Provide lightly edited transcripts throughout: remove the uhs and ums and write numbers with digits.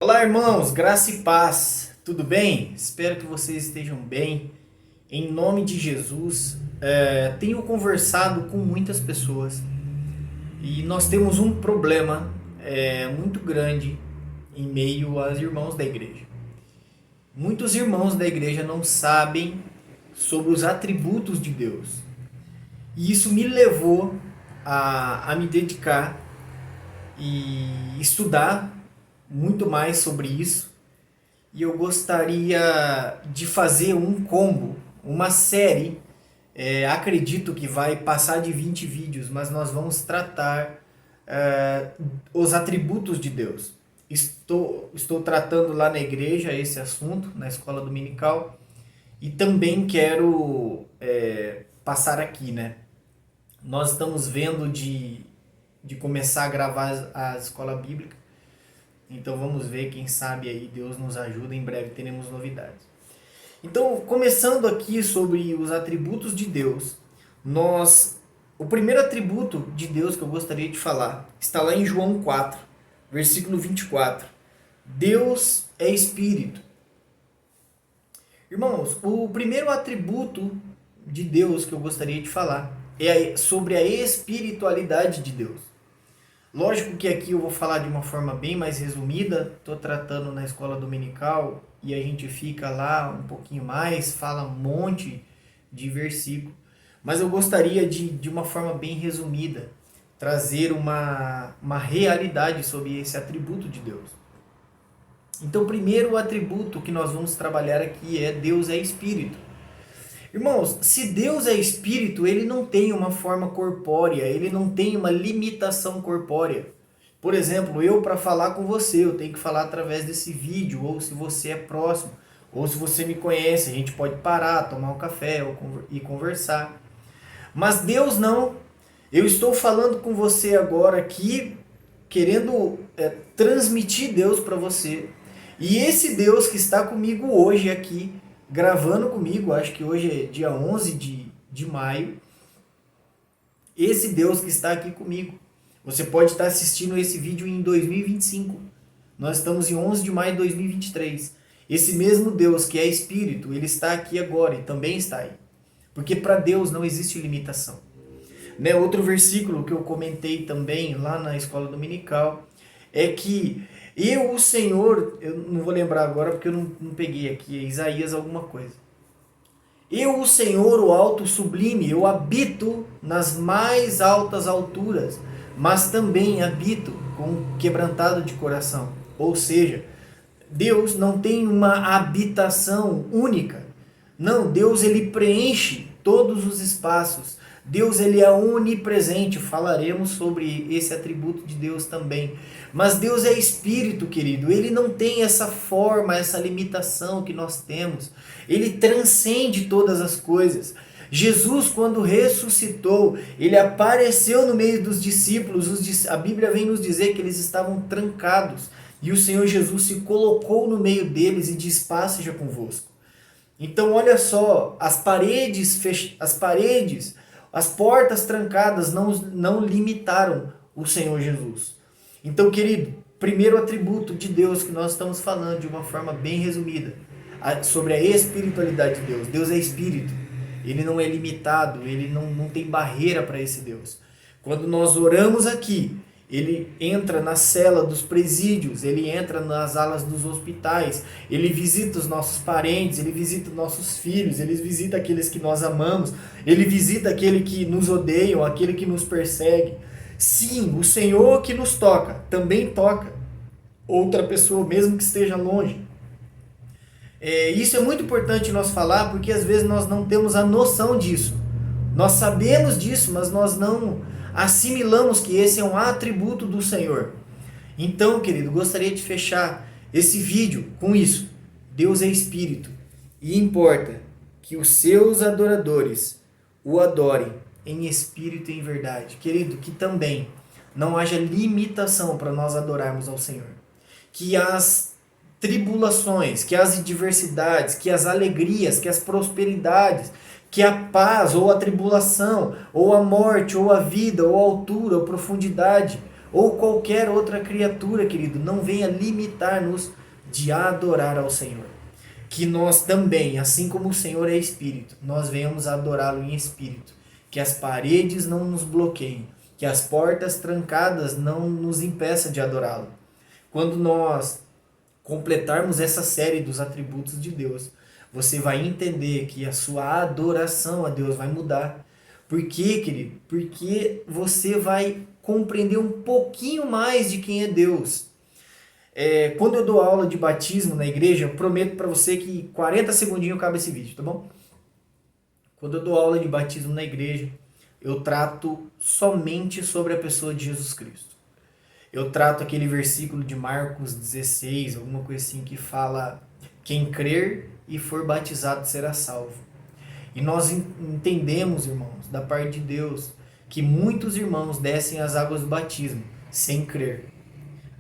Olá, irmãos, graça e paz, tudo bem? Espero que vocês estejam bem. Em nome de Jesus, tenho conversado com muitas pessoas e nós temos um problema muito grande em meio aos irmãos da igreja. Muitos irmãos da igreja não sabem sobre os atributos de Deus e isso me levou a me dedicar e estudar muito mais sobre isso. E eu gostaria de fazer um combo, uma série. Acredito que vai passar de 20 vídeos, mas nós vamos tratar os atributos de Deus. Estou tratando lá na igreja esse assunto, na escola dominical, e também quero passar aqui, né? Nós estamos vendo de começar a gravar a escola bíblica. Então vamos ver, quem sabe aí Deus nos ajuda, em breve teremos novidades. Então, começando aqui sobre os atributos de Deus, o primeiro atributo de Deus que eu gostaria de falar está lá em João 4, versículo 24. Deus é Espírito. Irmãos, o primeiro atributo de Deus que eu gostaria de falar é sobre a espiritualidade de Deus. Lógico que aqui eu vou falar de uma forma bem mais resumida, estou tratando na escola dominical e a gente fica lá um pouquinho mais, fala um monte de versículo, mas eu gostaria de uma forma bem resumida, trazer uma realidade sobre esse atributo de Deus. Então, primeiro o atributo que nós vamos trabalhar aqui é Deus é Espírito. Irmãos, se Deus é Espírito, Ele não tem uma forma corpórea, Ele não tem uma limitação corpórea. Por exemplo, eu para falar com você, eu tenho que falar através desse vídeo, ou se você é próximo, ou se você me conhece, a gente pode parar, tomar um café e conversar. Mas Deus não. Eu estou falando com você agora aqui, querendo transmitir Deus para você. E esse Deus que está comigo hoje aqui, gravando comigo, acho que hoje é dia 11 de maio, esse Deus que está aqui comigo. Você pode estar assistindo esse vídeo em 2025. Nós estamos em 11 de maio de 2023. Esse mesmo Deus que é Espírito, Ele está aqui agora e também está aí. Porque para Deus não existe limitação. Né? Outro versículo que eu comentei também lá na escola dominical é que eu, o Senhor, eu não vou lembrar agora porque eu não peguei aqui, é Isaías alguma coisa. Eu, o Senhor, o alto sublime, eu habito nas mais altas alturas, mas também habito com quebrantado de coração. Ou seja, Deus não tem uma habitação única. Não, Deus ele preenche todos os espaços. Deus ele é onipresente, falaremos sobre esse atributo de Deus também. Mas Deus é Espírito, querido, Ele não tem essa forma, essa limitação que nós temos. Ele transcende todas as coisas. Jesus, quando ressuscitou, Ele apareceu no meio dos discípulos, a Bíblia vem nos dizer que eles estavam trancados, e o Senhor Jesus se colocou no meio deles e diz: paz seja convosco. Então olha só, as portas trancadas não limitaram o Senhor Jesus. Então, querido, primeiro atributo de Deus que nós estamos falando de uma forma bem resumida, sobre a espiritualidade de Deus. Deus é Espírito, Ele não é limitado, Ele não tem barreira para esse Deus. Quando nós oramos aqui, Ele entra na cela dos presídios, Ele entra nas alas dos hospitais, Ele visita os nossos parentes, Ele visita os nossos filhos, Ele visita aqueles que nós amamos, Ele visita aquele que nos odeiam, aquele que nos persegue. Sim, o Senhor que nos toca, também toca outra pessoa, mesmo que esteja longe. Isso é muito importante nós falar, porque às vezes nós não temos a noção disso. Nós sabemos disso, mas nós não assimilamos que esse é um atributo do Senhor. Então, querido, gostaria de fechar esse vídeo com isso. Deus é Espírito e importa que os seus adoradores o adorem em espírito e em verdade. Querido, que também não haja limitação para nós adorarmos ao Senhor. Que as tribulações, que as adversidades, que as alegrias, que as prosperidades, que a paz ou a tribulação, ou a morte, ou a vida, ou a altura, ou a profundidade, ou qualquer outra criatura, querido, não venha limitar-nos de adorar ao Senhor. Que nós também, assim como o Senhor é Espírito, nós venhamos adorá-lo em Espírito. Que as paredes não nos bloqueiem, que as portas trancadas não nos impeçam de adorá-lo. Quando nós completarmos essa série dos atributos de Deus, você vai entender que a sua adoração a Deus vai mudar. Por quê, querido? Porque você vai compreender um pouquinho mais de quem é Deus. Quando eu dou aula de batismo na igreja, eu prometo para você que 40 segundinhos acaba esse vídeo, tá bom? Quando eu dou aula de batismo na igreja, eu trato somente sobre a pessoa de Jesus Cristo. Eu trato aquele versículo de Marcos 16, alguma coisa assim, que fala: quem crer e for batizado será salvo. E nós entendemos, irmãos, da parte de Deus, que muitos irmãos descem as águas do batismo sem crer.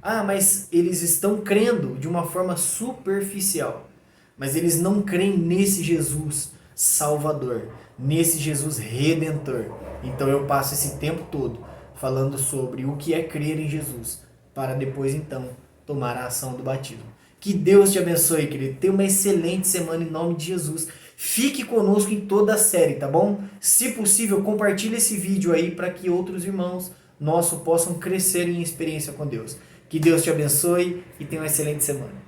Ah, mas eles estão crendo de uma forma superficial. Mas eles não creem nesse Jesus Salvador, nesse Jesus Redentor. Então eu passo esse tempo todo falando sobre o que é crer em Jesus, para depois então tomar a ação do batismo. Que Deus te abençoe, querido. Tenha uma excelente semana em nome de Jesus. Fique conosco em toda a série, tá bom? Se possível, compartilhe esse vídeo aí para que outros irmãos nossos possam crescer em experiência com Deus. Que Deus te abençoe e tenha uma excelente semana.